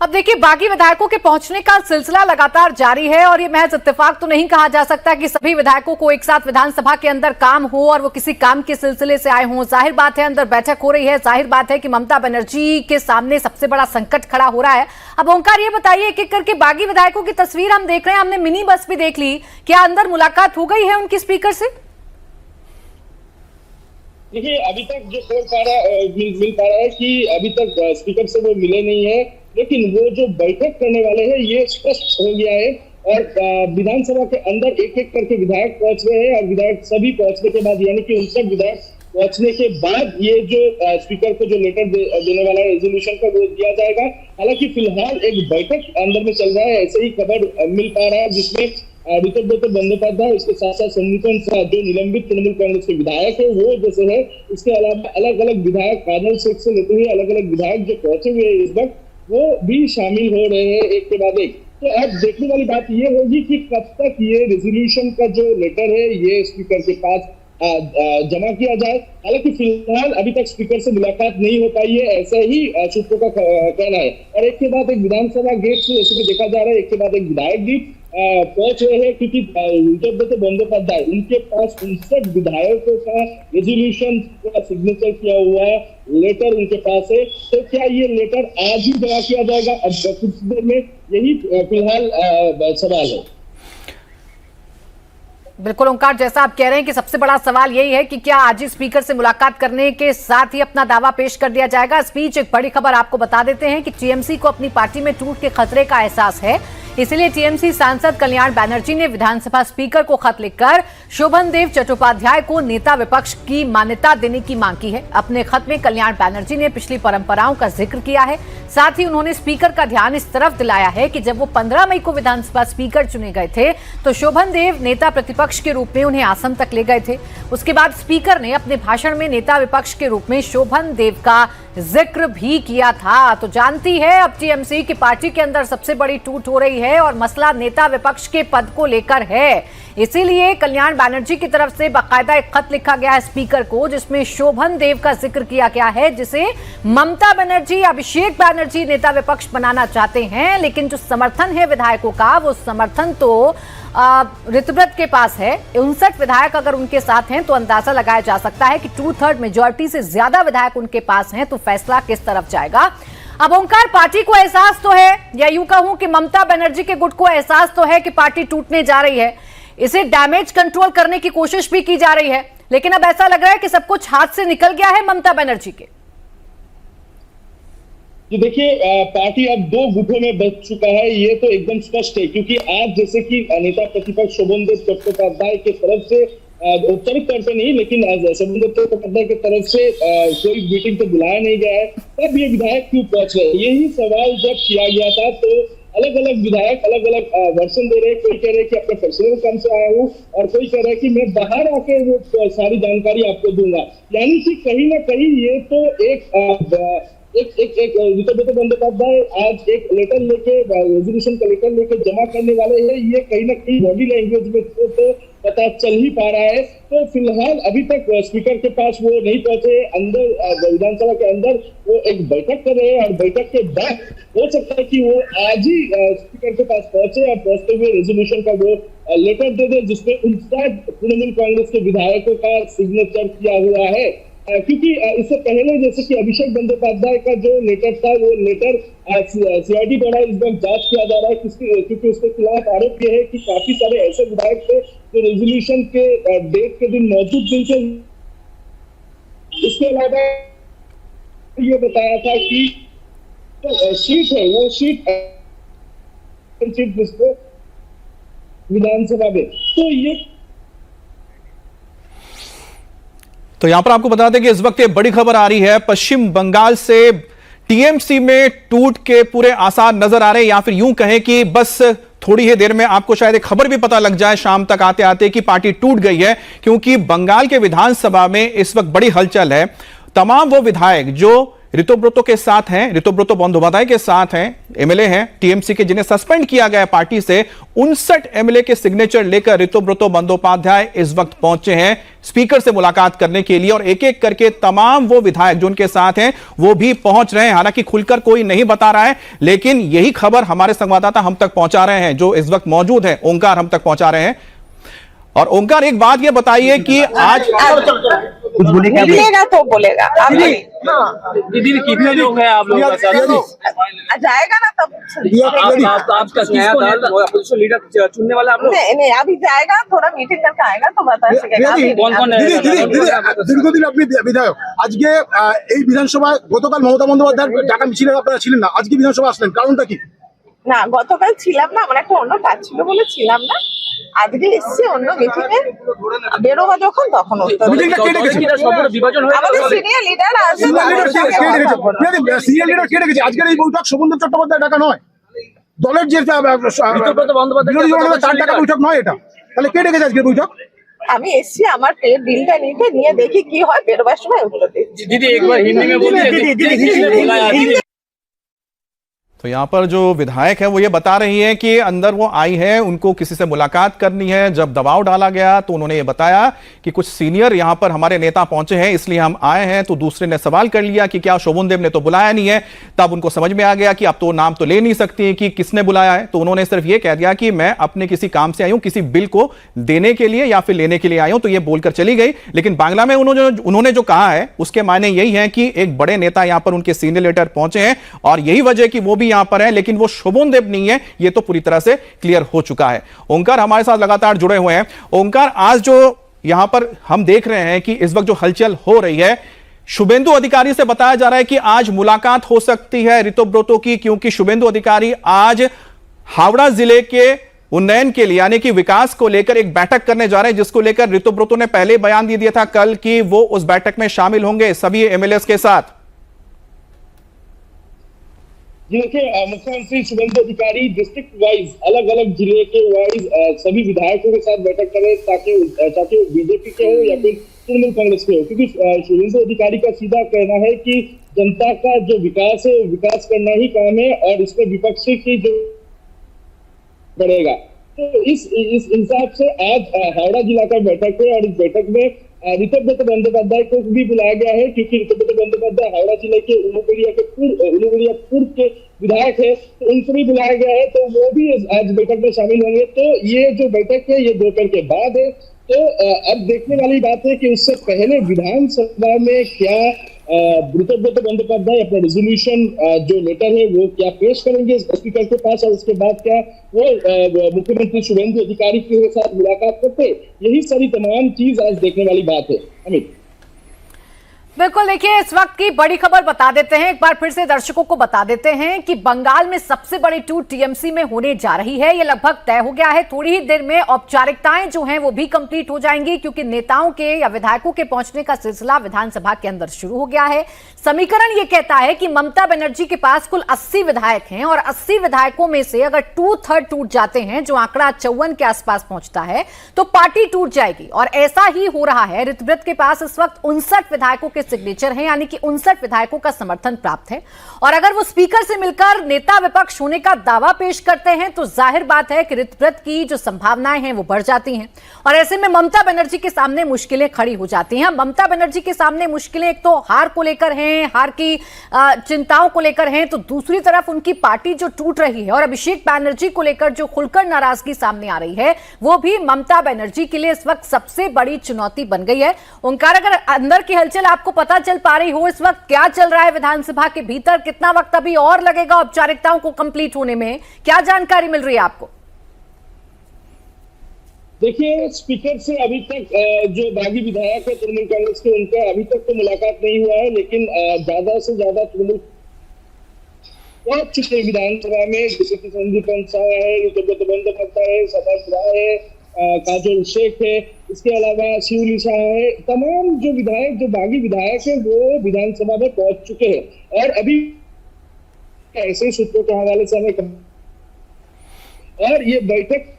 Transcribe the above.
अब देखिए, बागी विधायकों के पहुंचने का सिलसिला लगातार जारी है और ये महज इत्तेफाक तो नहीं कहा जा सकता कि सभी विधायकों को एक साथ विधानसभा के अंदर काम हो और वो किसी काम के सिलसिले से आए हों। जाहिर बात है अंदर बैठक हो रही है, जाहिर बात है कि ममता बनर्जी के सामने सबसे बड़ा संकट खड़ा हो रहा है। अब ओंकार, ये बताइए एक एक करके बागी विधायकों की तस्वीर हम देख रहे हैं, हमने मिनी बस भी देख ली, क्या अंदर मुलाकात हो गई है उनकी स्पीकर से? देखिए, अभी तक जो मिल पा रहा है कि अभी तक स्पीकर से वो मिले नहीं है, लेकिन वो जो बैठक करने वाले हैं ये स्पष्ट हो गया है। और विधानसभा के अंदर एक एक करके विधायक पहुंच रहे हैं और विधायक सभी पहुंचने के बाद, यानी कि 59 विधायक पहुंचने के बाद ये जो स्पीकर को जो लेटर देने वाला है रेजोल्यूशन का, वो दिया जाएगा। हालांकि फिलहाल एक बैठक अंदर में चल रहा है, ऐसे ही खबर मिल पा रहा है, जिसमें ऋतुव्रत बंदोपाध्याय, उसके साथ साथ संगीतन शाह जो निलंबित तृणमूल कांग्रेस के विधायक है वो जैसे है, इसके अलावा अलग अलग विधायक कार्नल शेख से लेते हुए अलग अलग विधायक जो पहुंचे हुए हैं इस वक्त, वो भी शामिल हो रहे हैं एक के बाद एक। तो अब देखने वाली बात ये होगी कि कब तक ये रेजोल्यूशन का जो लेटर है ये स्पीकर के पास जमा किया जाए। हालांकि फिलहाल अभी तक स्पीकर से मुलाकात नहीं हो पाई है, ऐसा ही सूत्रों का कहना है। और एक के बाद एक विधानसभा गेट से जैसे कि देखा जा रहा है, एक के बाद एक विधायक भी पहुंच रहे हैं, क्योंकि ऋतुव्रत बंदोपाध्याय उनके पास 59 विधायकों का रेजोल्यूशन का सिग्नेचर किया हुआ लेटर उनके पास है। तो क्या ये लेटर आज ही जमा किया जाएगा? अब कुछ देर में, यही फिलहाल सवाल है। बिल्कुल ओंकार, जैसा आप कह रहे हैं कि सबसे बड़ा सवाल यही है कि क्या आज ही स्पीकर से मुलाकात करने के साथ ही अपना दावा पेश कर दिया जाएगा। इस बीच एक बड़ी खबर आपको बता देते हैं कि टीएमसी को अपनी पार्टी में टूट के खतरे का एहसास है, इसलिए टीएमसी सांसद कल्याण बैनर्जी ने विधानसभा स्पीकर को खत लिखकर शोभन देव चट्टोपाध्याय को नेता विपक्ष की मान्यता देने की मांग की है। अपने खत में कल्याण बैनर्जी ने पिछली परंपराओं का जिक्र किया है, साथ ही उन्होंने स्पीकर का ध्यान इस तरफ दिलाया है कि जब वो 15 मई को विधानसभा स्पीकर चुने गए थे तो शोभन देव नेता प्रतिपक्ष के रूप में उन्हें आसन तक ले गए थे। उसके बाद स्पीकर ने अपने भाषण में नेता विपक्ष के रूप में शोभन देव का जिक्र भी किया था। तो जानती है अब टीएमसी की पार्टी के अंदर सबसे बड़ी टूट हो रही है और मसला नेता विपक्ष के पद को लेकर है। इसीलिए कल्याण बैनर्जी की तरफ से बाकायदा एक खत लिखा गया है स्पीकर को, जिसमें शोभन देव का जिक्र किया गया है, जिसे ममता बनर्जी, अभिषेक बैनर्जी नेता विपक्ष बनाना चाहते हैं। लेकिन जो समर्थन है विधायकों का, वो समर्थन तो ऋतुव्रत के पास है। 59 विधायक अगर उनके साथ हैं तो अंदाजा लगाया जा सकता है कि 2/3 मेजॉरिटी से ज्यादा विधायक उनके पास हैं, तो फैसला किस तरफ जाएगा। अब ओंकार, पार्टी को एहसास तो है, या यूं कहूं कि ममता बनर्जी के गुट को एहसास तो है कि पार्टी टूटने जा रही है, इसे डैमेज कंट्रोल करने की कोशिश भी की जा रही है, लेकिन अब ऐसा लग रहा है कि सब कुछ हाथ से निकल गया है ममता बनर्जी के। तो देखिए, पार्टी अब 2 गुटों में बच चुका है, ये तो एकदम स्पष्ट है। क्योंकि आज जैसे कि नेता प्रतिपक्ष शोभन देव चट्टोपाध्याय की तरफ से औपचारिक तौर पर नहीं, लेकिन शोभन देव चट्टोपाध्याय की तरफ से कोई मीटिंग तो बुलाया नहीं गया है, तब ये विधायक क्यों पहुंच रहे हैं, यही सवाल जब किया गया था तो अलग अलग विधायक अलग अलग वर्षन दे रहे हैं। कोई कह रहे हैं कि अपने पर्सनल काम से आया हूँ, और कोई कह रहा है कि मैं बाहर आके वो सारी जानकारी आपको दूंगा। यानी कि कहीं ना कहीं ये तो एक ऋतुव्रत बंदोपाध्याय आज एक लेटर लेके, रेजोल्यूशन का लेटर लेके जमा करने वाले हैं। ये कहीं ना कहीं बॉडी लैंग्वेज में तो पता चल ही पा रहा है। तो फिलहाल अभी तक स्पीकर के पास वो नहीं पहुंचे, अंदर विधानसभा के अंदर वो एक बैठक कर रहे हैं, और बैठक के बाद हो सकता है कि वो आज ही स्पीकर के पास पहुंचे और पहुंचते हुए रेजोल्यूशन का वो लेटर दे दे, जिसमें 59 तृणमूल कांग्रेस के विधायकों का सिग्नेचर किया हुआ है। क्योंकि इससे पहले जैसे कि अभिषेक बंदोपाध्याय का जो लेटर था, वो लेटर सीआईडी द्वारा इस वक्त जांच किया जा रहा है, क्योंकि उसके खिलाफ आरोप ये है कि काफी सारे ऐसे विधायक थे जो रेजोल्यूशन के डेट के दिन मौजूद नहीं थे। इसके अलावा ये बताया था कि सीट है, वो सीट जिसको विधानसभा में, तो यहां पर आपको बता दें कि इस वक्त ये बड़ी खबर आ रही है, पश्चिम बंगाल से टीएमसी में टूट के पूरे आसार नजर आ रहे हैं, या फिर यूं कहें कि बस थोड़ी ही देर में आपको शायद एक खबर भी पता लग जाए शाम तक आते आते कि पार्टी टूट गई है। क्योंकि बंगाल के विधानसभा में इस वक्त बड़ी हलचल है। तमाम वो विधायक जो ऋतुव्रत के साथ हैं, ऋतुव्रत बंदोपाध्याय के साथ हैं, एमएलए हैं टीएमसी के जिन्हें सस्पेंड किया गया पार्टी से, 59 एमएलए के सिग्नेचर लेकर ऋतुव्रत बंदोपाध्याय इस वक्त पहुंचे हैं स्पीकर से मुलाकात करने के लिए और एक एक करके तमाम वो विधायक जो उनके साथ हैं वो भी पहुंच रहे हैं। हालांकि खुलकर कोई नहीं बता रहा है, लेकिन यही खबर हमारे संवाददाता हम तक पहुंचा रहे हैं जो इस वक्त मौजूद है, ओंकार हम तक पहुंचा रहे हैं। और ओंकार, एक बात ये बताइए कि आज कुछ बोलेगा तो बोलेगा आप। हाँ दीदी, कितने लोग हैं आप लोगों का साथ? जाएगा ना तब आपका लीडर चुनने वाला आप लोग? नहीं, अभी जाएगा, थोड़ा मीटिंग करके आएगा तो बता सकेगा कौन कौन है। দীর্ঘদিন আপনি বিধায়ক, আজকে এই বিধানসভায় গতকাল মমতা বন্দ্যোপাধ্যায় টাকা মিছিলে আপনারা ছিলেন না, আজকে বিধানসভা আসলেন, কারণটা কি? না, গতকাল ছিলাম না, আমার একটা অন্য কাজ ছিল বলে ছিলাম না। আজকে এসছি অন্য মিটিংয়ে, বেরোবা যখন তখন আমাদের সিনিয়র লিডার আসবে। সিনিয়র লিডার কে রেখেছে আজকের এই বৈঠক? শোভনদেব চট্টোপাধ্যায় ডাকা নয়, দলের যে তার টাকা বৈঠক নয় এটা, তাহলে কে রেখেছে আজকের বৈঠক? আমি এসছি আমার বিলটা নিয়ে দেখি কি হয়, বেরোবার সময় উত্তর দিচ্ছি। दीदी एक बार हिंदी में बोलिए। तो यहां पर जो विधायक है वो ये बता रही है कि अंदर वो आई है, उनको किसी से मुलाकात करनी है। जब दबाव डाला गया तो उन्होंने ये बताया कि कुछ सीनियर यहां पर हमारे नेता पहुंचे हैं इसलिए हम आए हैं। तो दूसरे ने सवाल कर लिया कि क्या शोभनदेव ने तो बुलाया नहीं है। तब उनको समझ में आ गया कि अब तो नाम तो ले नहीं सकती कि किसने बुलाया है। तो उन्होंने सिर्फ ये कह दिया कि मैं अपने किसी काम से आई हूं, किसी बिल को देने के लिए या फिर लेने के लिए आई हूं। तो ये बोलकर चली गई। लेकिन बांग्ला में उन्होंने जो कहा है उसके मायने यही है कि एक बड़े नेता यहां पर उनके सीनियर लीडर पहुंचे हैं और यही वजह कि वो भी यहां पर है, लेकिन वो शोभनदेव नहीं है, ये तो पूरी तरह से क्लियर हो चुका है। ओंकार हमारे साथ लगातार जुड़े हुए हैं। ओंकार, आज जो यहां पर हम देख रहे हैं कि इस वक्त जो हलचल हो रही है, शुभेंदु अधिकारी से बताया जा रहा है कि आज मुलाकात हो सकती है ऋतुव्रतों की, क्योंकि शुभेंदु अधिकारी आज हावड़ा जिले के उन्नयन के लिए यानी कि विकास को लेकर एक बैठक करने जा रहे हैं, जिसको लेकर ऋतुव्रतों ने पहले बयान दे दिया था कल कि वो उस बैठक में शामिल होंगे सभी एमएलए के साथ। देखिए, मुख्यमंत्री शुभेंदु अधिकारी डिस्ट्रिक्ट वाइज अलग अलग जिले के वाइज सभी विधायकों के साथ बैठक करें ताकि बीजेपी के हो या फिर तृणमूल कांग्रेस के हो, क्योंकि शुभेंदु अधिकारी का सीधा कहना है कि जनता का जो विकास है विकास करना ही काम है और इसमें विपक्षी की जो बढ़ेगा। तो इस हिसाब से आज हावड़ा जिला का बैठक है और इस बैठक में ऋतुव्रत बंदोपाध्याय को भी बुलाया गया है, क्योंकि ऋतुव्रत बंदोपाध्याय हावड़ा जिले के उलूबेड़िया पूर्व के विधायक है, तो उनको भी बुलाया गया है। तो वो भी आज बैठक में शामिल होंगे। तो ये जो बैठक है ये दोपहर के बाद है। तो अब देखने वाली बात है कि उससे पहले विधानसभा में क्या ऋतुव्रत बंदोपाध्याय अपना रेजोल्यूशन जो लेटर है वो क्या पेश करेंगे स्पीकर के पास, और उसके बाद क्या वो मुख्यमंत्री शुभेंदु अधिकारी के साथ मुलाकात करते, यही सारी तमाम चीज आज देखने वाली बात है। अमित, बिल्कुल, देखिए इस वक्त की बड़ी खबर बता देते हैं, एक बार फिर से दर्शकों को बता देते हैं कि बंगाल में सबसे बड़ी टूर टीएमसी में होने जा रही है। ये लगभग तय हो गया है। थोड़ी ही देर में औपचारिकताएं जो हैं वो भी कंप्लीट हो जाएंगी, क्योंकि नेताओं के या विधायकों के पहुंचने का सिलसिला विधानसभा के अंदर शुरू हो गया है। समीकरण ये कहता है कि ममता बनर्जी के पास कुल 80 विधायक हैं और 80 विधायकों में से अगर 2/3 टूट जाते हैं, जो आंकड़ा 54 के आसपास पहुंचता है, तो पार्टी टूट जाएगी। और ऐसा ही हो रहा है। ऋतुव्रत के पास इस वक्त 59 विधायकों के सिग्नेचर हैं, यानी कि 59 विधायकों का समर्थन प्राप्त है। और अगर वो स्पीकर से मिलकर नेता विपक्ष होने का दावा पेश करते हैं तो जाहिर बात है कि ऋतुव्रत की जो संभावनाएं हैं वो बढ़ जाती हैं। और ऐसे में ममता बनर्जी के सामने मुश्किलें खड़ी हो जाती हैं। ममता बनर्जी के सामने मुश्किलें एक तो हार को लेकर हैं, हार की चिंताओं को लेकर हैं, तो दूसरी तरफ उनकी पार्टी जो टूट रही है और अभिषेक बैनर्जी को लेकर जो खुलकर नाराजगी सामने आ रही है, वो भी ममता बनर्जी के लिए इस वक्त सबसे बड़ी चुनौती बन गई है। ओंकार, अगर अंदर की हलचल आपको पता चल पा रही हो, इस वक्त क्या चल रहा है विधानसभा के भीतर, कितना वक्त अभी और लगेगा औपचारिकताओं को कंप्लीट होने में, क्या जानकारी मिल रही है आपको? देखिए, स्पीकर से अभी तक जो बागी विधायक है तृणमूल कांग्रेस के, उनका अभी तक तो मुलाकात नहीं हुआ है, लेकिन ज्यादा से ज्यादा तृणमूल पहुंच चुके हैं विधानसभा में, जैसे कि संदीप पंसावा है, ऋतुव्रत बंदोपाध्याय है, सदानंद राय है, काजल शेख है, इसके अलावा शिवलीशा है। तमाम जो विधायक, जो बागी विधायक है, वो विधानसभा में पहुंच चुके हैं। और अभी ऐसे सूत्रों के हवाले से हमें, और ये बैठक